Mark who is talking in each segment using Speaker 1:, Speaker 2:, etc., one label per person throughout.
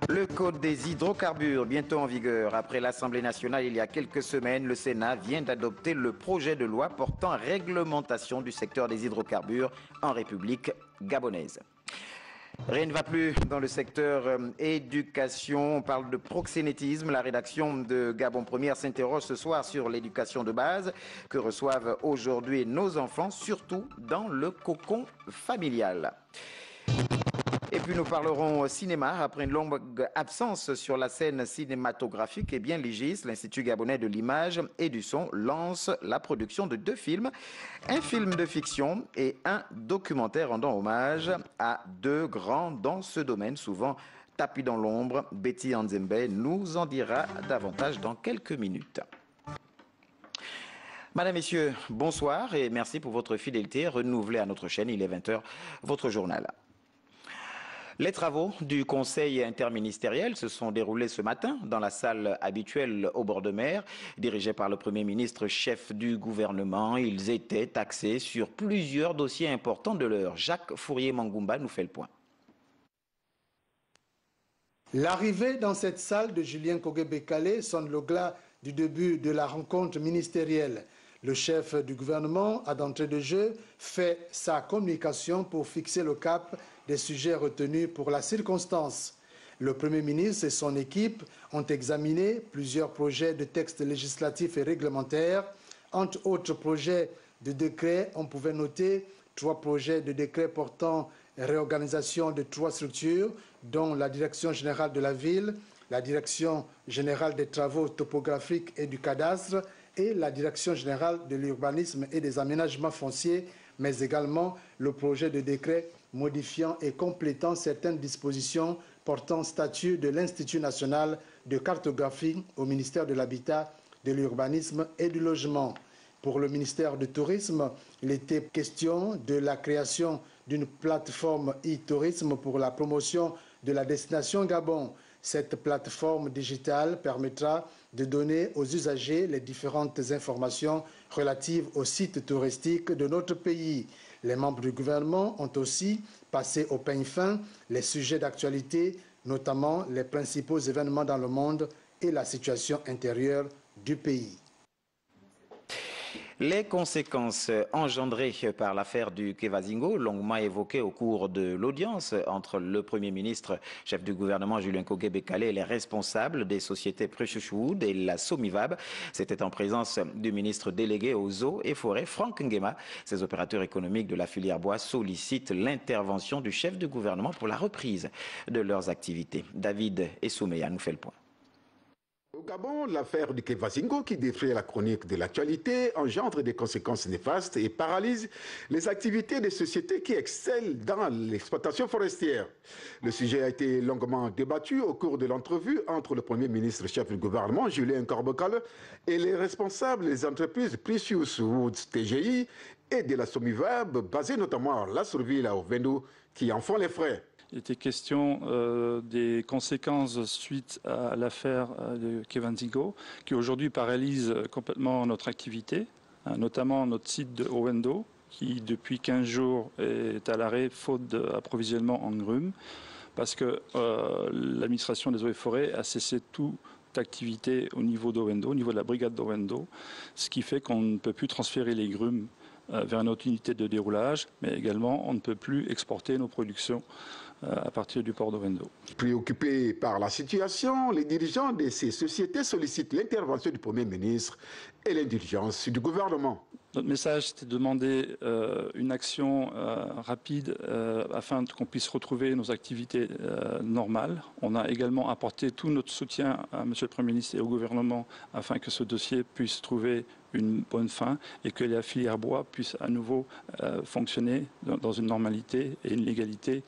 Speaker 1: Le code des hydrocarbures, bientôt en vigueur. Après l'Assemblée nationale, il y a quelques semaines, le Sénat vient d'adopter le projet de loi portant réglementation du secteur des hydrocarbures en République gabonaise. Rien ne va plus dans le secteur éducation. On parle de proxénétisme. La rédaction de Gabon Première s'interroge ce soir sur l'éducation de base que reçoivent aujourd'hui nos enfants, surtout dans le cocon familial. Et puis nous parlerons cinéma. Après une longue absence sur la scène cinématographique, eh bien l'IGIS, l'Institut gabonais de l'image et du son, lance la production de 2 films. Un film de fiction et un documentaire rendant hommage à 2 grands dans ce domaine, souvent tapis dans l'ombre. Betty Anzembe nous en dira davantage dans quelques minutes. Madame, Messieurs, bonsoir et merci pour votre fidélité renouvelée à notre chaîne. Il est 20h, votre journal. Les travaux du Conseil interministériel se sont déroulés ce matin dans la salle habituelle au bord de mer, dirigée par le Premier ministre, chef du gouvernement. Ils étaient axés sur plusieurs dossiers importants de l'heure. Jacques Fourier-Mangoumba nous fait le point.
Speaker 2: L'arrivée dans cette salle de Julien Kogué-Bekale sonne le glas du début de la rencontre ministérielle. Le chef du gouvernement, à d'entrée de jeu, fait sa communication pour fixer le cap des sujets retenus pour la circonstance. Le Premier ministre et son équipe ont examiné plusieurs projets de textes législatifs et réglementaires. Entre autres projets de décrets, on pouvait noter 3 projets de décrets portant réorganisation de 3 structures, dont la Direction générale de la ville, la Direction générale des travaux topographiques et du cadastre et la Direction générale de l'urbanisme et des aménagements fonciers, mais également le projet de décret modifiant et complétant certaines dispositions portant statut de l'Institut national de cartographie au ministère de l'Habitat, de l'Urbanisme et du Logement. Pour le ministère du Tourisme, il était question de la création d'une plateforme e-tourisme pour la promotion de la destination Gabon. Cette plateforme digitale permettra de donner aux usagers les différentes informations relatives aux sites touristiques de notre pays. Les membres du gouvernement ont aussi passé au peigne fin les sujets d'actualité, notamment les principaux événements dans le monde et la situation intérieure du pays.
Speaker 1: Les conséquences engendrées par l'affaire du Kevazingo, longuement évoquées au cours de l'audience entre le Premier ministre, chef du gouvernement Julien Kogué-Bekale et les responsables des sociétés Precious Wood et la Somivab, c'était en présence du ministre délégué aux eaux et forêts, Franck Nguema. Ces opérateurs économiques de la filière bois sollicitent l'intervention du chef du gouvernement pour la reprise de leurs activités. David Essoumeya nous fait le point.
Speaker 3: Au Gabon, l'affaire du Kevazingo, qui défraie la chronique de l'actualité, engendre des conséquences néfastes et paralyse les activités des sociétés qui excellent dans l'exploitation forestière. Le sujet a été longuement débattu au cours de l'entrevue entre le Premier ministre chef du gouvernement, Julien Kogué-Bekale, et les responsables des entreprises Precious Woods TGI et de la Somivab, basées notamment à La Sourville à Ovendo, qui en font les frais.
Speaker 4: Il était question des conséquences suite à l'affaire de Kevazingo, qui aujourd'hui paralyse complètement notre activité, notamment notre site de Ovendo, qui depuis 15 jours est à l'arrêt faute d'approvisionnement en grumes, parce que l'administration des eaux et forêts a cessé toute activité au niveau d'Ovendo, au niveau de la brigade d'Ovendo, ce qui fait qu'on ne peut plus transférer les grumes vers notre unité de déroulage, mais également on ne peut plus exporter nos productions à partir du port d'Ovendo.
Speaker 3: Préoccupés par la situation, les dirigeants de ces sociétés sollicitent l'intervention du Premier ministre et l'indulgence du gouvernement.
Speaker 4: Notre message, c'était de demander une action rapide afin qu'on puisse retrouver nos activités normales. On a également apporté tout notre soutien à M. le Premier ministre et au gouvernement afin que ce dossier puisse trouver une bonne fin et que la filière bois puisse à nouveau fonctionner dans une normalité et une légalité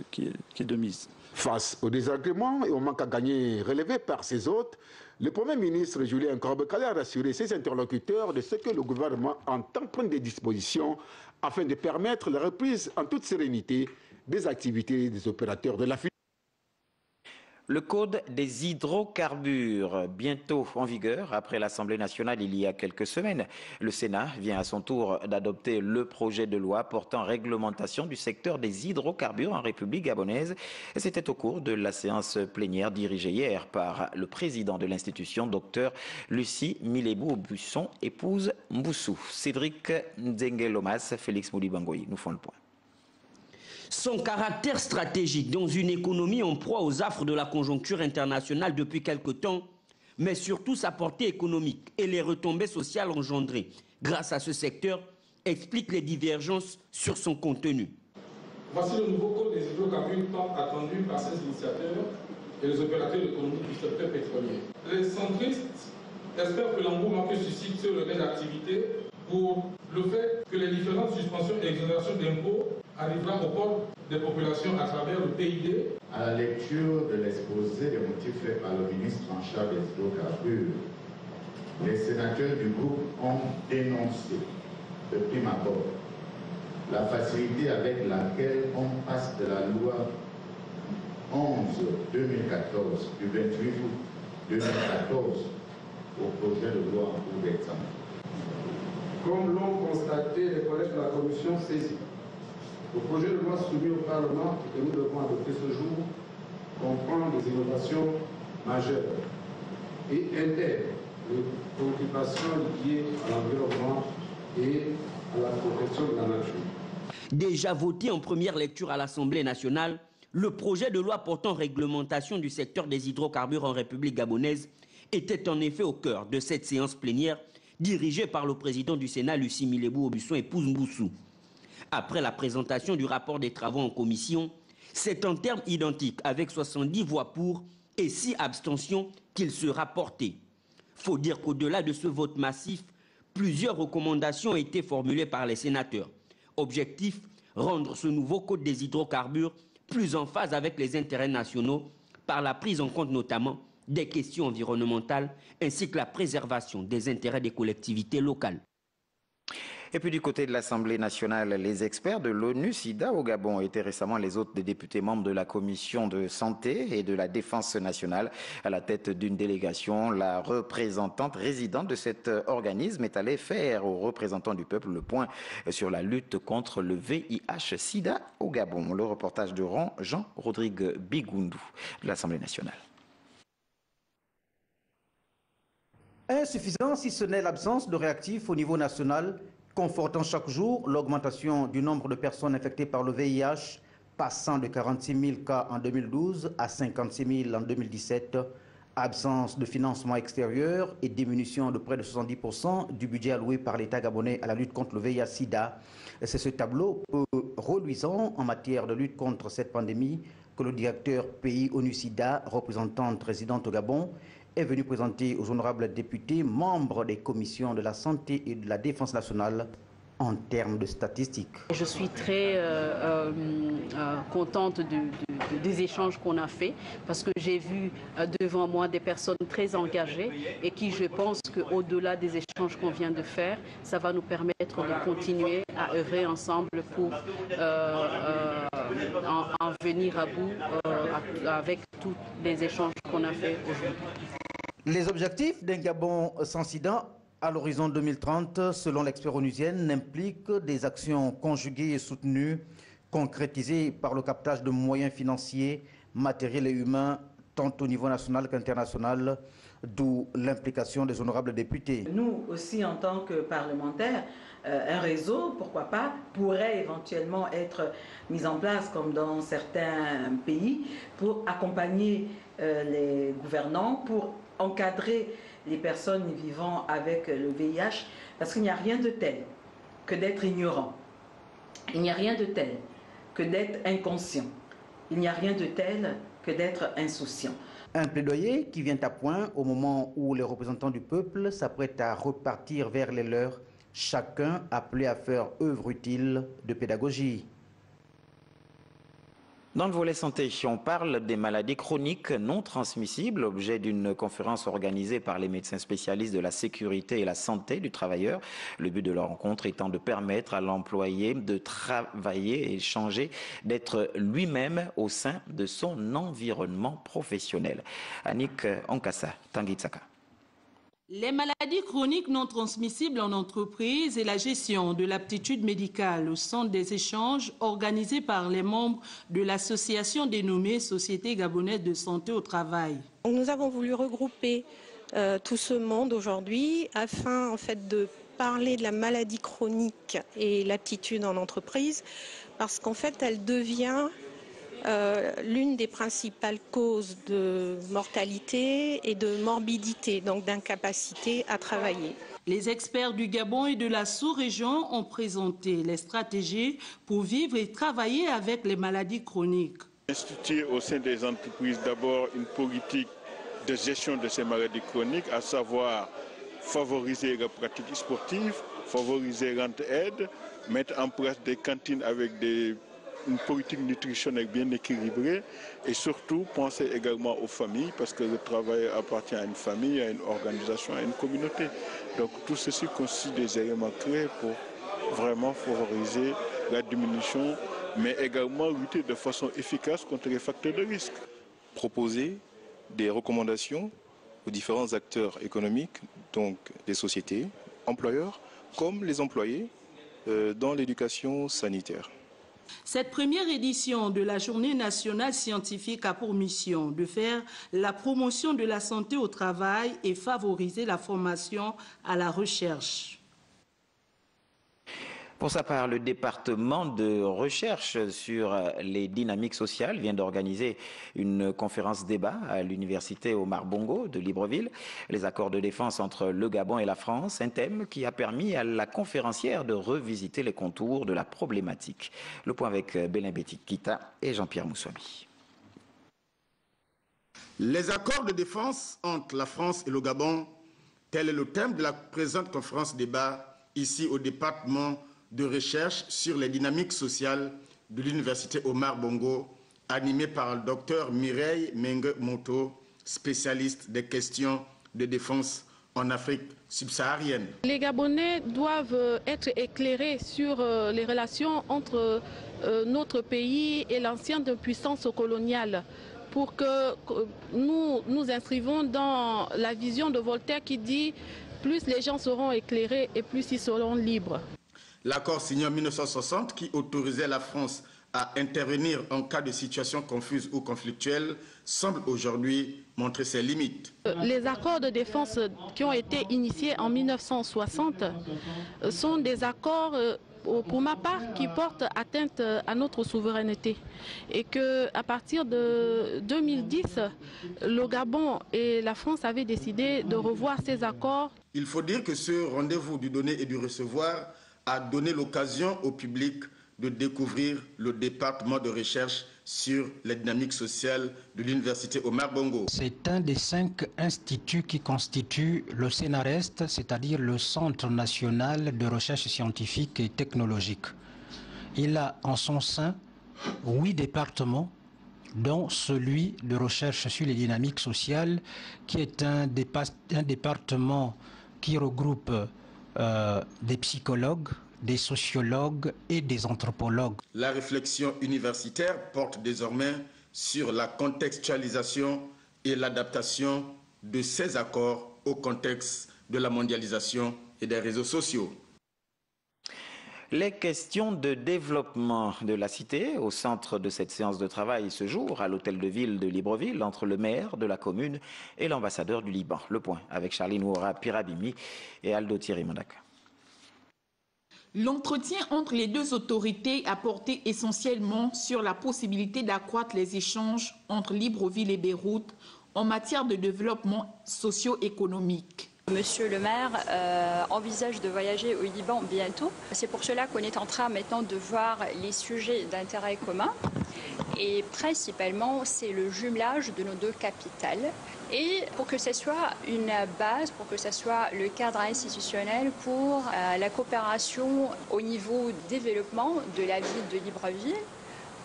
Speaker 4: qui est de mise.
Speaker 3: Face au désagrément et au manque à gagner relevé par ses hôtes, le Premier ministre Julien Kogué-Bekale a rassuré ses interlocuteurs de ce que le gouvernement entend prendre des dispositions afin de permettre la reprise en toute sérénité des activités des opérateurs de la filière.
Speaker 1: Le code des hydrocarbures, bientôt en vigueur après l'Assemblée nationale il y a quelques semaines. Le Sénat vient à son tour d'adopter le projet de loi portant réglementation du secteur des hydrocarbures en République gabonaise. C'était au cours de la séance plénière dirigée hier par le président de l'institution, Dr Lucie Milebou-Busson, épouse Mboussou. Cédric Nzengelomas, Félix Moulibangoyi nous font le point.
Speaker 5: Son caractère stratégique dans une économie en proie aux affres de la conjoncture internationale depuis quelque temps, mais surtout sa portée économique et les retombées sociales engendrées grâce à ce secteur, expliquent les divergences sur son contenu.
Speaker 6: Voici le nouveau code des hydrocarbures tant attendu par ses initiateurs et les opérateurs économiques du secteur pétrolier. Les centristes espèrent que l'engouement que suscite sur le gain d'activité pour le fait que les différentes suspensions et exonérations d'impôts arrivera au port des populations à travers le PID.
Speaker 7: À la lecture de l'exposé des motifs fait par le ministre en charge des hydrocarbures, les sénateurs du groupe ont dénoncé de prime abord la facilité avec laquelle on passe de la loi 11-2014 du 28 août 2014 au projet de loi en cours d'examen.
Speaker 6: Comme l'ont constaté les collègues de la commission saisie, le projet de loi soumis au Parlement que nous devons adopter ce jour comprend des innovations majeures et intègre les préoccupations liées à l'environnement et à la protection de la nature.
Speaker 5: Déjà voté en première lecture à l'Assemblée nationale, le projet de loi portant réglementation du secteur des hydrocarbures en République gabonaise était en effet au cœur de cette séance plénière dirigée par le président du Sénat, Lucie Milebou-Busson, épouse Mboussou. Après la présentation du rapport des travaux en commission, c'est en termes identiques avec 70 voix pour et 6 abstentions qu'il sera porté. Faut dire qu'au-delà de ce vote massif, plusieurs recommandations ont été formulées par les sénateurs. Objectif, rendre ce nouveau code des hydrocarbures plus en phase avec les intérêts nationaux par la prise en compte notamment des questions environnementales ainsi que la préservation des intérêts des collectivités locales.
Speaker 1: Et puis du côté de l'Assemblée nationale, les experts de l'ONU-SIDA au Gabon étaient récemment les hôtes des députés membres de la Commission de santé et de la défense nationale. À la tête d'une délégation, la représentante résidente de cet organisme est allée faire aux représentants du peuple le point sur la lutte contre le VIH-SIDA au Gabon. Le reportage de Jean-Rodrigue Bigoundou de l'Assemblée nationale.
Speaker 8: Insuffisant si ce n'est l'absence de réactifs au niveau national, confortant chaque jour l'augmentation du nombre de personnes infectées par le VIH, passant de 46 000 cas en 2012 à 56 000 en 2017, absence de financement extérieur et diminution de près de 70% du budget alloué par l'État gabonais à la lutte contre le VIH-Sida. C'est ce tableau peu reluisant en matière de lutte contre cette pandémie que le directeur pays ONU-SIDA, représentante résidente au Gabon, est venu présenter aux honorables députés, membres des commissions de la santé et de la défense nationale, en termes de statistiques.
Speaker 9: Je suis très contente des échanges qu'on a faits parce que j'ai vu devant moi des personnes très engagées et qui, je pense qu'au-delà des échanges qu'on vient de faire, ça va nous permettre de continuer à œuvrer ensemble pour en venir à bout avec tous les échanges qu'on a faits aujourd'hui.
Speaker 8: Les objectifs d'un Gabon sans sida à l'horizon 2030, selon l'expert onusienne, n'impliquent des actions conjuguées et soutenues, concrétisées par le captage de moyens financiers, matériels et humains, tant au niveau national qu'international, d'où l'implication des honorables députés.
Speaker 10: Nous aussi, en tant que parlementaires, un réseau, pourquoi pas, pourrait éventuellement être mis en place, comme dans certains pays, pour accompagner les gouvernants, pour encadrer les personnes vivant avec le VIH, parce qu'il n'y a rien de tel que d'être ignorant. Il n'y a rien de tel que d'être inconscient. Il n'y a rien de tel que d'être insouciant.
Speaker 8: Un plaidoyer qui vient à point au moment où les représentants du peuple s'apprêtent à repartir vers les leurs, chacun appelé à faire œuvre utile de pédagogie.
Speaker 1: Dans le volet santé, on parle des maladies chroniques non transmissibles, objet d'une conférence organisée par les médecins spécialistes de la sécurité et la santé du travailleur. Le but de la rencontre étant de permettre à l'employé de travailler et changer, d'être lui-même au sein de son environnement professionnel. Annick Onkassa, Tanguitsaka.
Speaker 11: Les maladies chroniques non transmissibles en entreprise et la gestion de l'aptitude médicale au centre des échanges organisés par les membres de l'association dénommée Société gabonaise de santé au travail.
Speaker 12: Nous avons voulu regrouper tout ce monde aujourd'hui afin en fait de parler de la maladie chronique et l'aptitude en entreprise parce qu'en fait elle devient l'une des principales causes de mortalité et de morbidité, donc d'incapacité à travailler.
Speaker 11: Les experts du Gabon et de la sous-région ont présenté les stratégies pour vivre et travailler avec les maladies chroniques.
Speaker 13: Instituer au sein des entreprises d'abord une politique de gestion de ces maladies chroniques, à savoir favoriser la pratique sportive, favoriser l'entraide, mettre en place des cantines avec une politique nutritionnelle bien équilibrée et surtout penser également aux familles parce que le travail appartient à une famille, à une organisation, à une communauté. Donc tout ceci constitue des éléments clés pour vraiment favoriser la diminution mais également lutter de façon efficace contre les facteurs de risque.
Speaker 14: Proposer des recommandations aux différents acteurs économiques, donc les sociétés, employeurs comme les employés dans l'éducation sanitaire.
Speaker 11: Cette première édition de la Journée nationale scientifique a pour mission de faire la promotion de la santé au travail et favoriser la formation à la recherche.
Speaker 1: Pour sa part, le département de recherche sur les dynamiques sociales vient d'organiser une conférence débat à l'université Omar Bongo de Libreville. Les accords de défense entre le Gabon et la France, un thème qui a permis à la conférencière de revisiter les contours de la problématique. Le point avec Bélin Betikita et Jean-Pierre Moussouami.
Speaker 15: Les accords de défense entre la France et le Gabon, tel est le thème de la présente conférence débat ici au département de recherche sur les dynamiques sociales de l'université Omar Bongo, animée par le docteur Mireille Mengue Moto, spécialiste des questions de défense en Afrique subsaharienne.
Speaker 16: Les Gabonais doivent être éclairés sur les relations entre notre pays et l'ancienne puissance coloniale pour que nous nous inscrivons dans la vision de Voltaire qui dit « plus les gens seront éclairés et plus ils seront libres ».
Speaker 15: L'accord signé en 1960 qui autorisait la France à intervenir en cas de situation confuse ou conflictuelle semble aujourd'hui montrer ses limites.
Speaker 16: Les accords de défense qui ont été initiés en 1960 sont des accords, pour ma part, qui portent atteinte à notre souveraineté. Et qu'à partir de 2010, le Gabon et la France avaient décidé de revoir ces accords.
Speaker 15: Il faut dire que ce rendez-vous du donner et du recevoir a donné l'occasion au public de découvrir le département de recherche sur les dynamiques sociales de l'université Omar Bongo.
Speaker 17: C'est un des 5 instituts qui constituent le CNREST, c'est-à-dire le Centre national de recherche scientifique et technologique. Il a en son sein 8 départements, dont celui de recherche sur les dynamiques sociales, qui est un département qui regroupe des psychologues, des sociologues et des anthropologues.
Speaker 15: La réflexion universitaire porte désormais sur la contextualisation et l'adaptation de ces accords au contexte de la mondialisation et des réseaux sociaux.
Speaker 1: Les questions de développement de la cité au centre de cette séance de travail ce jour à l'hôtel de ville de Libreville entre le maire de la commune et l'ambassadeur du Liban. Le point avec Charline Ouora Pirabimi et Aldo Thierry Mandaka.
Speaker 18: L'entretien entre les deux autorités a porté essentiellement sur la possibilité d'accroître les échanges entre Libreville et Beyrouth en matière de développement socio-économique.
Speaker 19: Monsieur le maire envisage de voyager au Liban bientôt. C'est pour cela qu'on est en train maintenant de voir les sujets d'intérêt commun. Et principalement, c'est le jumelage de nos deux capitales. Et pour que ce soit une base, pour que ce soit le cadre institutionnel pour la coopération au niveau développement de la ville de Libreville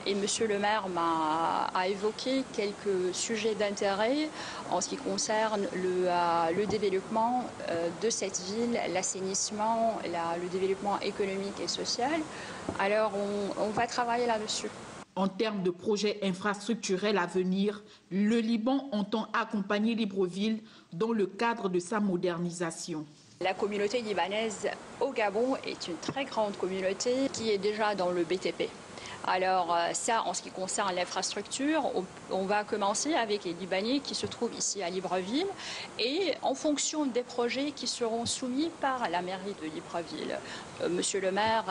Speaker 19: Et Monsieur le maire a évoqué quelques sujets d'intérêt en ce qui concerne le développement de cette ville, l'assainissement, le développement économique et social. Alors on va travailler là-dessus.
Speaker 18: En termes de projets infrastructurels à venir, le Liban entend accompagner Libreville dans le cadre de sa modernisation.
Speaker 19: La communauté libanaise au Gabon est une très grande communauté qui est déjà dans le BTP. Alors ça, en ce qui concerne l'infrastructure, on va commencer avec les Libanais qui se trouvent ici à Libreville et en fonction des projets qui seront soumis par la mairie de Libreville. Monsieur le maire,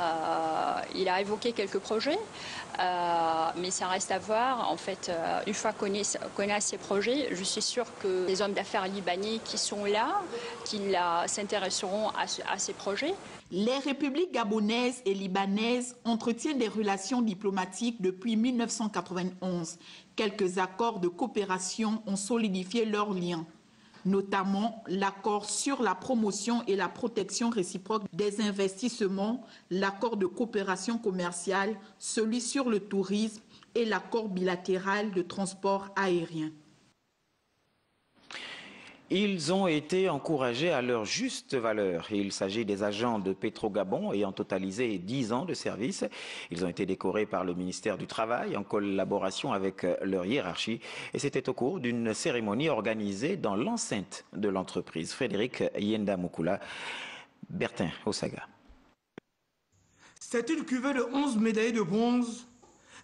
Speaker 19: il a évoqué quelques projets, mais ça reste à voir. En fait, une fois qu'on a ces projets, je suis sûre que les hommes d'affaires libanais qui sont là, qu'ils s'intéresseront à ces projets.
Speaker 18: Les républiques gabonaises et libanaises entretiennent des relations diplomatiques depuis 1991. Quelques accords de coopération ont solidifié leurs liens, notamment l'accord sur la promotion et la protection réciproque des investissements, l'accord de coopération commerciale, celui sur le tourisme et l'accord bilatéral de transport aérien.
Speaker 1: Ils ont été encouragés à leur juste valeur. Il s'agit des agents de Petrogabon ayant totalisé 10 ans de service. Ils ont été décorés par le ministère du Travail en collaboration avec leur hiérarchie. Et c'était au cours d'une cérémonie organisée dans l'enceinte de l'entreprise. Frédéric Yenda Mukula, Bertin Osaga.
Speaker 20: C'est une cuvée de 11 médailles de bronze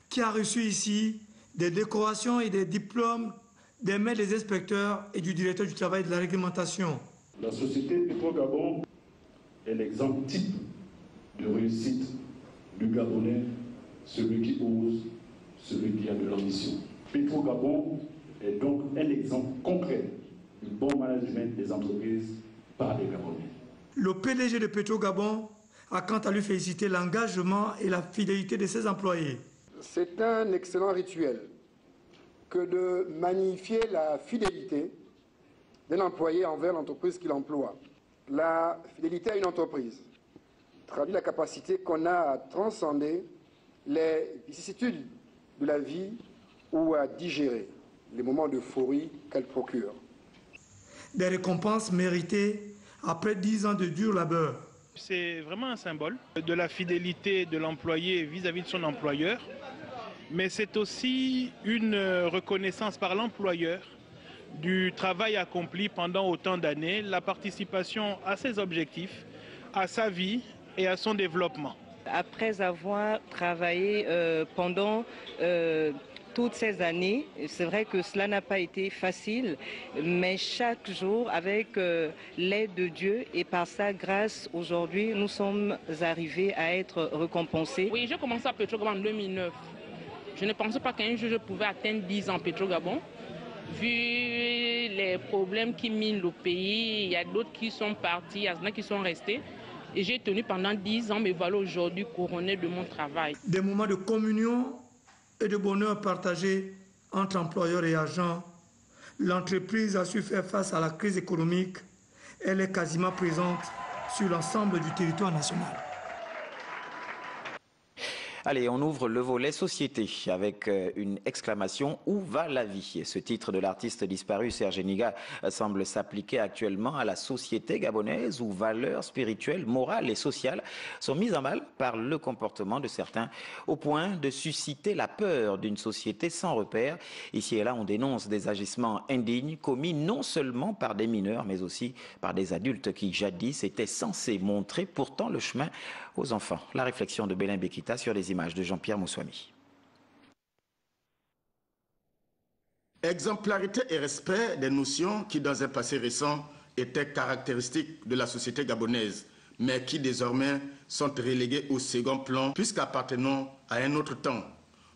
Speaker 20: qui a reçu ici des décorations et des diplômes des mains des inspecteurs et du directeur du travail et de la réglementation.
Speaker 6: La société Petrogabon est l'exemple type de réussite du Gabonais, celui qui ose, celui qui a de l'ambition. Petrogabon est donc un exemple concret du bon management des entreprises par les Gabonais.
Speaker 20: Le PDG de Petrogabon a quant à lui félicité l'engagement et la fidélité de ses employés.
Speaker 21: C'est un excellent rituel que de magnifier la fidélité d'un employé envers l'entreprise qu'il emploie. La fidélité à une entreprise traduit la capacité qu'on a à transcender les vicissitudes de la vie ou à digérer les moments d'euphorie qu'elle procure.
Speaker 20: Des récompenses méritées après 10 ans de dur labeur.
Speaker 22: C'est vraiment un symbole de la fidélité de l'employé vis-à-vis de son employeur. Mais c'est aussi une reconnaissance par l'employeur du travail accompli pendant autant d'années, la participation à ses objectifs, à sa vie et à son développement.
Speaker 23: Après avoir travaillé pendant toutes ces années, c'est vrai que cela n'a pas été facile, mais chaque jour, avec l'aide de Dieu et par sa grâce, aujourd'hui, nous sommes arrivés à être récompensés.
Speaker 24: Oui, j'ai commencé à Petrogabon en 2009. Je ne pensais pas qu'un jour je pouvais atteindre 10 ans en Petrogabon. Vu les problèmes qui minent le pays, il y a d'autres qui sont partis, il y en a qui sont restés. Et j'ai tenu pendant 10 ans, mais voilà aujourd'hui couronné de mon travail.
Speaker 20: Des moments de communion et de bonheur partagés entre employeurs et agents. L'entreprise a su faire face à la crise économique. Elle est quasiment présente sur l'ensemble du territoire national.
Speaker 1: Allez, on ouvre le volet société avec une exclamation « Où va la vie ?» Ce titre de l'artiste disparu Serge Niga semble s'appliquer actuellement à la société gabonaise où valeurs spirituelles, morales et sociales sont mises en mal par le comportement de certains au point de susciter la peur d'une société sans repère. Ici et là, on dénonce des agissements indignes commis non seulement par des mineurs mais aussi par des adultes qui jadis étaient censés montrer pourtant le chemin aux enfants. La réflexion de Bélin Bekita sur les images de Jean-Pierre Moussouami.
Speaker 15: Exemplarité et respect des notions qui, dans un passé récent, étaient caractéristiques de la société gabonaise, mais qui désormais sont reléguées au second plan puisqu'appartenant à un autre temps.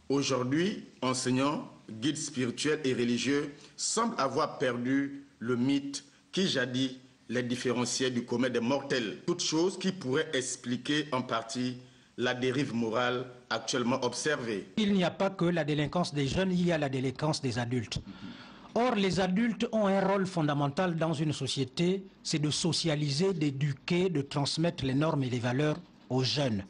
Speaker 15: Aujourd'hui, enseignants, guides spirituels et religieux semblent avoir perdu le mythe qui jadis les différenciait du commun des mortels. Toute chose qui pourrait expliquer en partie la dérive morale actuellement observée.
Speaker 17: Il n'y a pas que la délinquance des jeunes, il y a la délinquance des adultes. Or, les adultes ont un rôle fondamental dans une société, c'est de socialiser, d'éduquer, de transmettre les normes et les valeurs aux jeunes.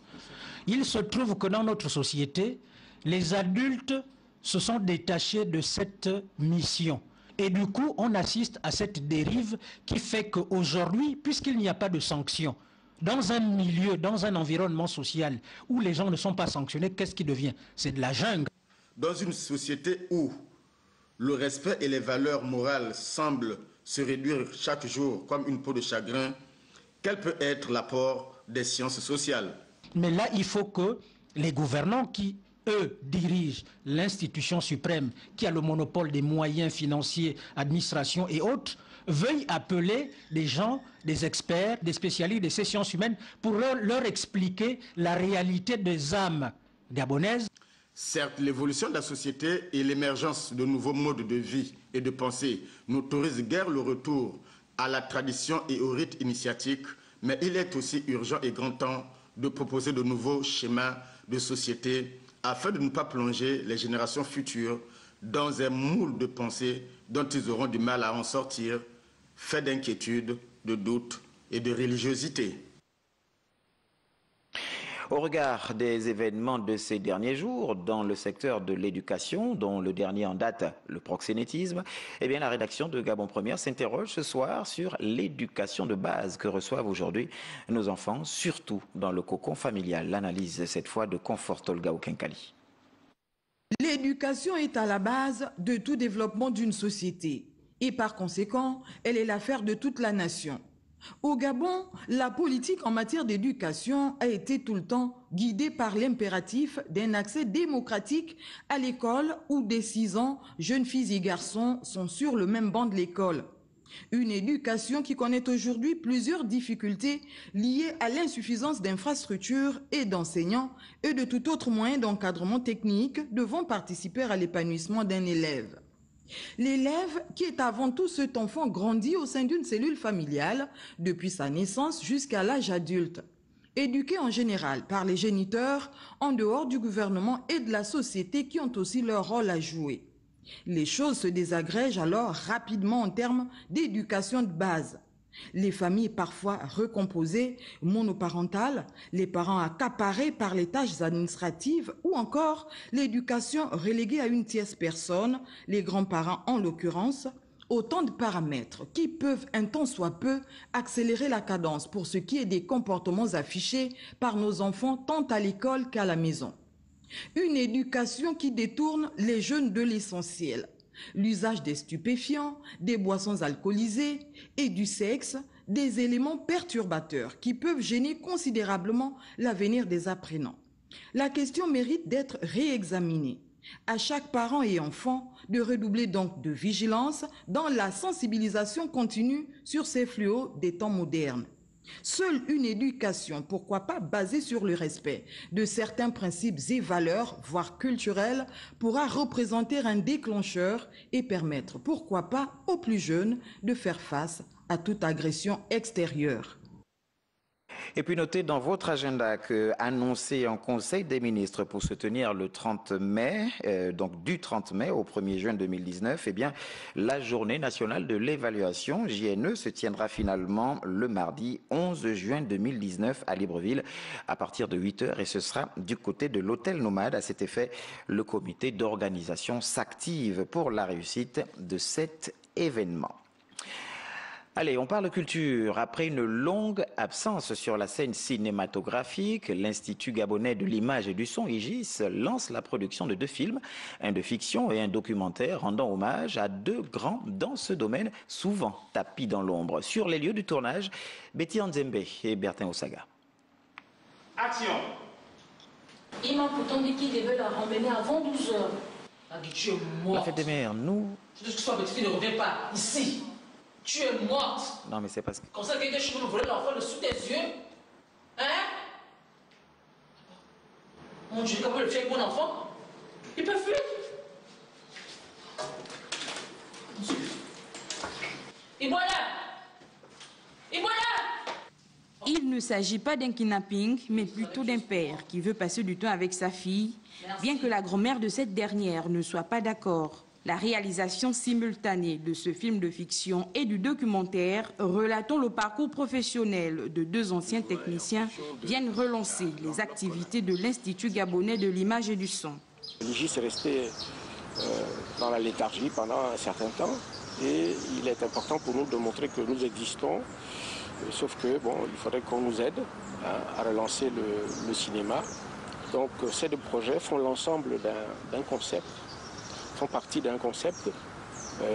Speaker 17: Il se trouve que dans notre société, Les adultes se sont détachés de cette mission. Et du coup, on assiste à cette dérive qui fait qu'aujourd'hui, puisqu'il n'y a pas de sanctions, dans un milieu, dans un environnement social où les gens ne sont pas sanctionnés, qu'est-ce qui devient? C'est de la jungle.
Speaker 15: Dans une société où le respect et les valeurs morales semblent se réduire chaque jour comme une peau de chagrin, quel peut être l'apport des sciences sociales?
Speaker 17: Mais là, il faut que les gouvernants qui, eux, dirigent l'institution suprême, qui a le monopole des moyens financiers, administration et autres, veuillent appeler des gens, des experts, des spécialistes des sciences humaines pour leur expliquer la réalité des âmes gabonaises.
Speaker 15: Certes, l'évolution de la société et l'émergence de nouveaux modes de vie et de pensée n'autorisent guère le retour à la tradition et au rite initiatique, mais il est aussi urgent et grand temps de proposer de nouveaux schémas de société afin de ne pas plonger les générations futures dans un moule de pensée dont ils auront du mal à en sortir, fait d'inquiétude, de doute et de religiosité.
Speaker 1: Au regard des événements de ces derniers jours dans le secteur de l'éducation, dont le dernier en date, le proxénétisme, eh bien, la rédaction de Gabon Première s'interroge ce soir sur l'éducation de base que reçoivent aujourd'hui nos enfants, surtout dans le cocon familial. L'analyse cette fois de Confort Olga Okenkali.
Speaker 2: L'éducation est à la base de tout développement d'une société et par conséquent, elle est l'affaire de toute la nation. Au Gabon, la politique en matière d'éducation a été tout le temps guidée par l'impératif d'un accès démocratique à l'école où dès 6 ans, jeunes filles et garçons sont sur le même banc de l'école. Une éducation qui connaît aujourd'hui plusieurs difficultés liées à l'insuffisance d'infrastructures et d'enseignants et de tout autre moyen d'encadrement technique devant participer à l'épanouissement d'un élève. L'élève, qui est avant tout cet enfant grandi au sein d'une cellule familiale depuis sa naissance jusqu'à l'âge adulte, éduqué en général par les géniteurs en dehors du gouvernement et de la société qui ont aussi leur rôle à jouer. Les choses se désagrègent alors rapidement en termes d'éducation de base. Les familles parfois recomposées, monoparentales, les parents accaparés par les tâches administratives ou encore l'éducation reléguée à une tierce personne, les grands-parents en l'occurrence, autant de paramètres qui peuvent un tant soit peu accélérer la cadence pour ce qui est des comportements affichés par nos enfants tant à l'école qu'à la maison. Une éducation qui détourne les jeunes de l'essentiel. L'usage des stupéfiants, des boissons alcoolisées et du sexe, des éléments perturbateurs qui peuvent gêner considérablement l'avenir des apprenants. La question mérite d'être réexaminée. À chaque parent et enfant de redoubler donc de vigilance dans la sensibilisation continue sur ces fléaux des temps modernes. Seule une éducation, pourquoi pas basée sur le respect de certains principes et valeurs, voire culturels, pourra représenter un déclencheur et permettre, pourquoi pas, aux plus jeunes de faire face à toute agression extérieure.
Speaker 1: Et puis notez dans votre agenda que annoncé en Conseil des ministres pour se tenir le 30 mai, donc du 30 mai au 1er juin 2019, eh bien, la journée nationale de l'évaluation, JNE, se tiendra finalement le mardi 11 juin 2019 à Libreville à partir de 8 h et ce sera du côté de l'hôtel Nomade. À cet effet, le comité d'organisation s'active pour la réussite de cet événement. Allez, on parle culture. Après une longue absence sur la scène cinématographique, l'Institut gabonais de l'image et du son, IGIS, lance la production de 2 films, un de fiction et un documentaire, rendant hommage à 2 grands dans ce domaine, souvent tapis dans l'ombre. Sur les lieux du tournage, Betty Nzembe et Bertin Osaga.
Speaker 3: Action!
Speaker 4: Il m'a pourtant dit qu'il devait la ramener avant 12 h. Ah, tu es morte.
Speaker 1: La fête des mères, nous...
Speaker 4: Je dis que toi, petite fille, ne reviens pas ici. Tu es morte.
Speaker 1: Non, mais c'est parce que...
Speaker 4: Comme ça, quelqu'un cheveux nous volait l'enfant dessous tes yeux. Hein? Mon Dieu, comment le fait avec mon enfant? Il peut fuir. Et voilà. Et voilà.
Speaker 7: Il ne s'agit pas d'un kidnapping, mais plutôt d'un père qui veut passer du temps avec sa fille, bien que la grand-mère de cette dernière ne soit pas d'accord. La réalisation simultanée de ce film de fiction et du documentaire relatant le parcours professionnel de 2 anciens techniciens viennent relancer les activités de l'Institut gabonais de l'image et du son.
Speaker 5: L'IGIS est resté dans la léthargie pendant un certain temps et il est important pour nous de montrer que nous existons, sauf que bon, il faudrait qu'on nous aide à relancer le cinéma. Donc ces deux projets font l'ensemble d'un concept, font partie d'un concept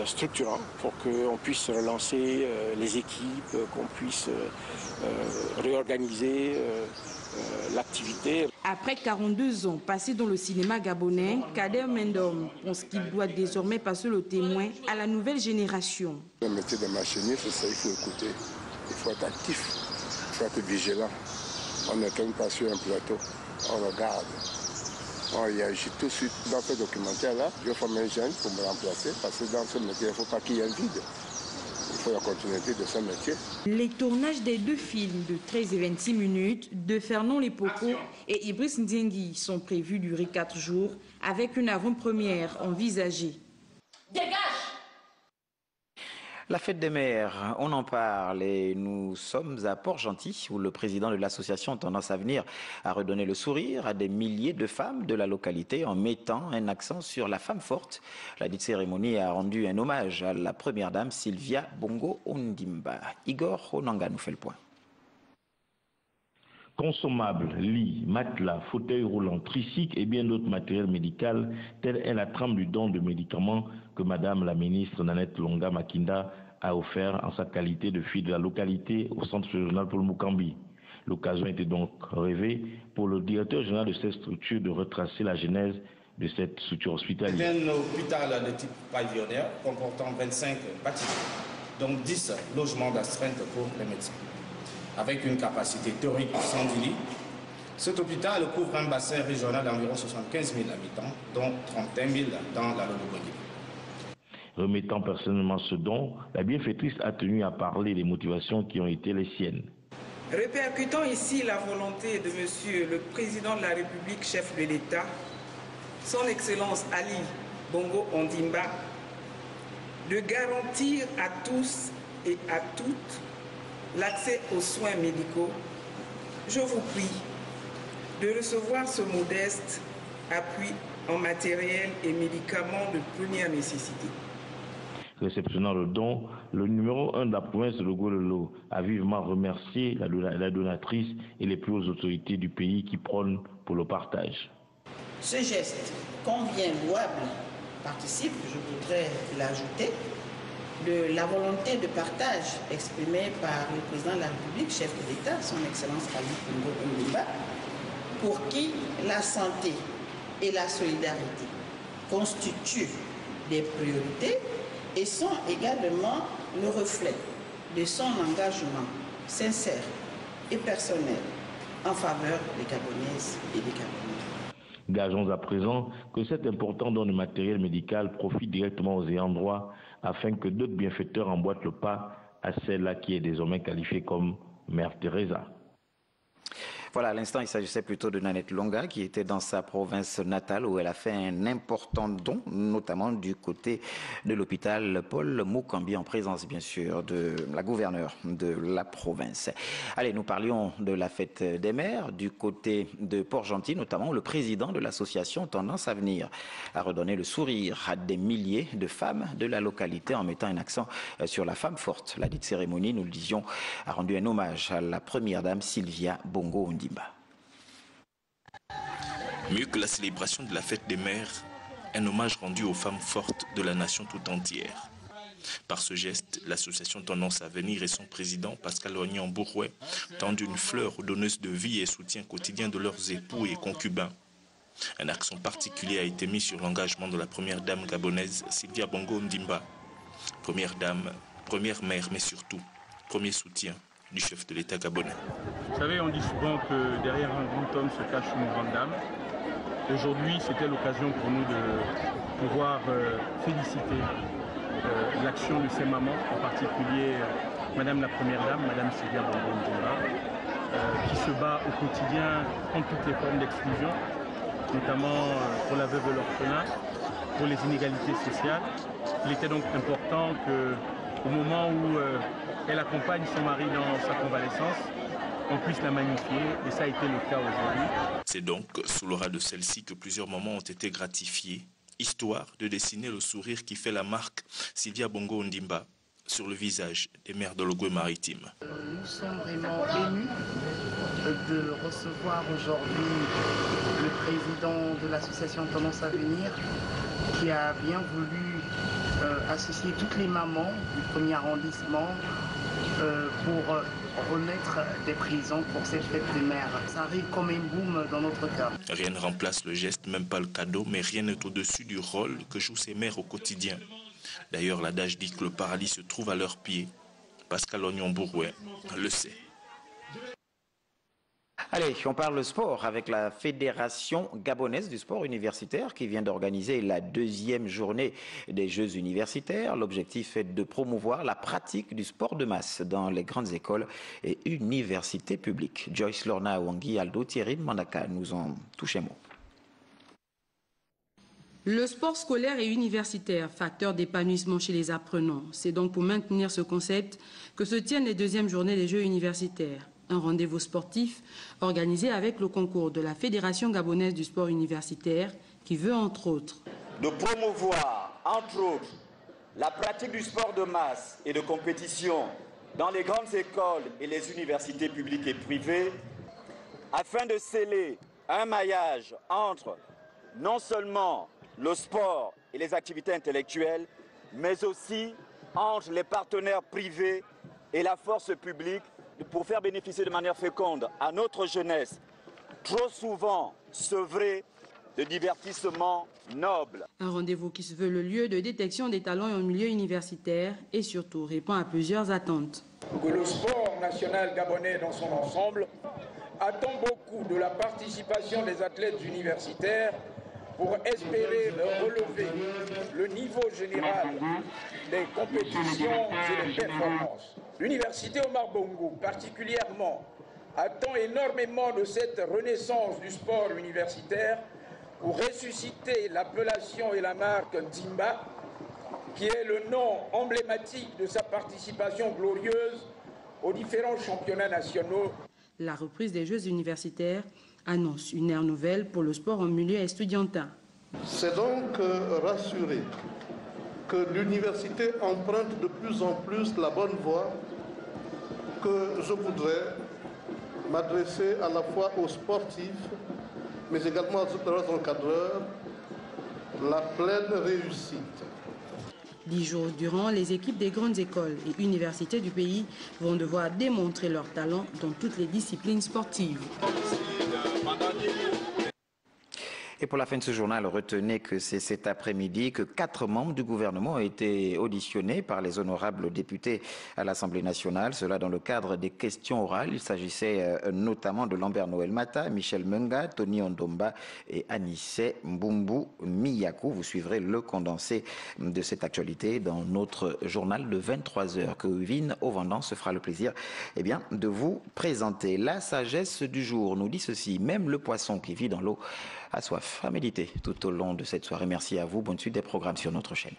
Speaker 5: structurant pour qu'on puisse relancer les équipes, qu'on puisse réorganiser l'activité.
Speaker 7: Après 42 ans passés dans le cinéma gabonais, Kader Mendom pense qu'il doit désormais passer le témoin à la nouvelle génération.
Speaker 8: Le métier de machiniste, ça, il faut écouter, il faut être actif, il faut être vigilant. On ne tourne pas sur un plateau, on regarde. On réagit tout de suite. Dans ce documentaire-là, je forme un jeune pour me remplacer parce que dans ce métier, il ne faut pas qu'il y ait un vide. Il faut la continuité de ce métier. Les
Speaker 7: tournages des deux films de 13 et 26 minutes de Fernand Lepoko et Ibris Ndiengui sont prévus durer 4 jours avec une avant-première envisagée.
Speaker 4: Dégage!
Speaker 1: La fête des mères, on en parle et nous sommes à Port-Gentil où le président de l'association Tendance Avenir a redonné le sourire à des milliers de femmes de la localité en mettant un accent sur la femme forte. La dite cérémonie a rendu un hommage à la première dame Sylvia Bongo Ondimba. Igor Onanga nous fait le point.
Speaker 9: Consommables, lits, matelas, fauteuils roulants, tricycles et bien d'autres matériels médicaux, telle est la trame du don de médicaments que Madame la ministre Nanette Longa Makinda a offert en sa qualité de fille de la localité au centre régional Paul Mukambi. L'occasion était donc rêvée pour le directeur général de cette structure de retracer la genèse de cette structure hospitalière.
Speaker 10: C'est un hôpital de type pavillonnaire comportant 25 bâtiments, dont 10 logements d'astreinte pour les médecins. Avec une capacité théorique de 110 lits, cet hôpital couvre un bassin régional d'environ 75 000 habitants, dont 31 000 dans la Lologonie.
Speaker 9: Remettant personnellement ce don, la bienfaitrice a tenu à parler des motivations qui ont été les siennes.
Speaker 25: Répercutons ici la volonté de Monsieur le Président de la République, chef de l'État, Son Excellence Ali Bongo Ondimba, de garantir à tous et à toutes l'accès aux soins médicaux. Je vous prie de recevoir ce modeste appui en matériel et médicaments de première nécessité.
Speaker 9: Réceptionnant le don, le numéro 1 de la province de Logololo a vivement remercié la donatrice et les plus hautes autorités du pays qui prônent pour le partage.
Speaker 26: Ce geste, combien louable, participe, je voudrais l'ajouter, de la volonté de partage exprimée par le président de la République, chef de l'État, son Excellence Ali Bongo Ondimba, pour qui la santé et la solidarité constituent des priorités et sont également le reflet de son engagement sincère et personnel en faveur des Gabonaises et des Gabonais.
Speaker 9: Gageons à présent que cet important don de matériel médical profite directement aux ayants droit afin que d'autres bienfaiteurs emboîtent le pas à celle-là qui est désormais qualifiée comme Mère Teresa.
Speaker 1: Voilà, à l'instant, il s'agissait plutôt de Nanette Longa qui était dans sa province natale où elle a fait un important don, notamment du côté de l'hôpital Paul Mukambi, en présence bien sûr de la gouverneure de la province. Allez, nous parlions de la fête des mères du côté de Port-Gentil, notamment le président de l'association Tendance Avenir a redonné le sourire à des milliers de femmes de la localité en mettant un accent sur la femme forte. La dite cérémonie, nous le disions, a rendu un hommage à la première dame Sylvia Bongo Ondimba.
Speaker 27: Mieux que la célébration de la fête des mères, un hommage rendu aux femmes fortes de la nation tout entière. Par ce geste, l'association Tendance Avenir et son président, Pascal Ognan-Bourouet, tendent une fleur aux donneuses de vie et soutien quotidien de leurs époux et concubins. Un accent particulier a été mis sur l'engagement de la première dame gabonaise, Sylvia Bongo Ondimba. Première dame, première mère, mais surtout, premier soutien du chef de l'État gabonais.
Speaker 22: Vous savez, on dit souvent que derrière un grand homme se cache une grande dame. Aujourd'hui, c'était l'occasion pour nous de pouvoir féliciter l'action de ces mamans, en particulier Madame la Première Dame, Madame Sylvia Bongo Ondimba, qui se bat au quotidien contre toutes les formes d'exclusion, notamment pour la veuve et l'orphelin, pour les inégalités sociales. Il était donc important qu'au moment où elle accompagne son mari dans sa convalescence,
Speaker 11: on puisse la magnifier, et ça a été le cas aujourd'hui.
Speaker 27: C'est donc sous l'aura de celle-ci que plusieurs moments ont été gratifiés, histoire de dessiner le sourire qui fait la marque Sylvia Bongo Ondimba sur le visage des maires de l'Ogooué-Maritime.
Speaker 12: Nous sommes vraiment émus de recevoir aujourd'hui le président de l'association Tendance à venir qui a bien voulu associer toutes les mamans du premier arrondissement pour remettre des prisons pour cette fête des mères. Ça arrive comme un boom dans notre cas.
Speaker 27: Rien ne remplace le geste, même pas le cadeau, mais rien n'est au-dessus du rôle que jouent ces mères au quotidien. D'ailleurs, l'adage dit que le paradis se trouve à leurs pieds. Pascal Ognon-Bourouet le sait.
Speaker 1: Allez, on parle sport avec la Fédération gabonaise du sport universitaire qui vient d'organiser la 2e journée des Jeux universitaires. L'objectif est de promouvoir la pratique du sport de masse dans les grandes écoles et universités publiques. Joyce Lorna Wangi, Aldo Thierry Mandaka nous ont touché mot.
Speaker 7: Le sport scolaire et universitaire, facteur d'épanouissement chez les apprenants. C'est donc pour maintenir ce concept que se tiennent les 2e journées des Jeux universitaires. Un rendez-vous sportif organisé avec le concours de la Fédération gabonaise du sport universitaire qui veut, entre autres,
Speaker 13: de promouvoir, entre autres, la pratique du sport de masse et de compétition dans les grandes écoles et les universités publiques et privées afin de sceller un maillage entre non seulement le sport et les activités intellectuelles, mais aussi entre les partenaires privés et la force publique pour faire bénéficier de manière féconde à notre jeunesse, trop souvent sevrée de divertissements nobles.
Speaker 7: Un rendez-vous qui se veut le lieu de détection des talents en milieu universitaire et surtout répond à plusieurs attentes.
Speaker 14: Que le sport national gabonais dans son ensemble attend beaucoup de la participation des athlètes universitaires pour espérer relever le niveau général des compétitions et des performances. L'université Omar Bongo, particulièrement, attend énormément de cette renaissance du sport universitaire pour ressusciter l'appellation et la marque Ndimba, qui est le nom emblématique de sa participation glorieuse aux différents championnats nationaux.
Speaker 7: La reprise des Jeux universitaires annonce une ère nouvelle pour le sport en milieu estudiantin.
Speaker 16: C'est donc rassurer que l'université emprunte de plus en plus la bonne voie que je voudrais m'adresser à la fois aux sportifs, mais également aux autres encadreurs, la pleine réussite.
Speaker 7: 10 jours durant, les équipes des grandes écoles et universités du pays vont devoir démontrer leur talent dans toutes les disciplines sportives.
Speaker 1: Et pour la fin de ce journal, retenez que c'est cet après-midi que 4 membres du gouvernement ont été auditionnés par les honorables députés à l'Assemblée nationale. Cela dans le cadre des questions orales. Il s'agissait notamment de Lambert Noël Mata, Michel Menga, Tony Ondomba et Anissé Mbumbu Miyakou. Vous suivrez le condensé de cette actualité dans notre journal de 23h que Vin Ovendant se fera le plaisir de vous présenter. La sagesse du jour nous dit ceci: même le poisson qui vit dans l'eau a soif. À méditer tout au long de cette soirée. Merci à vous. Bonne suite des programmes sur notre chaîne.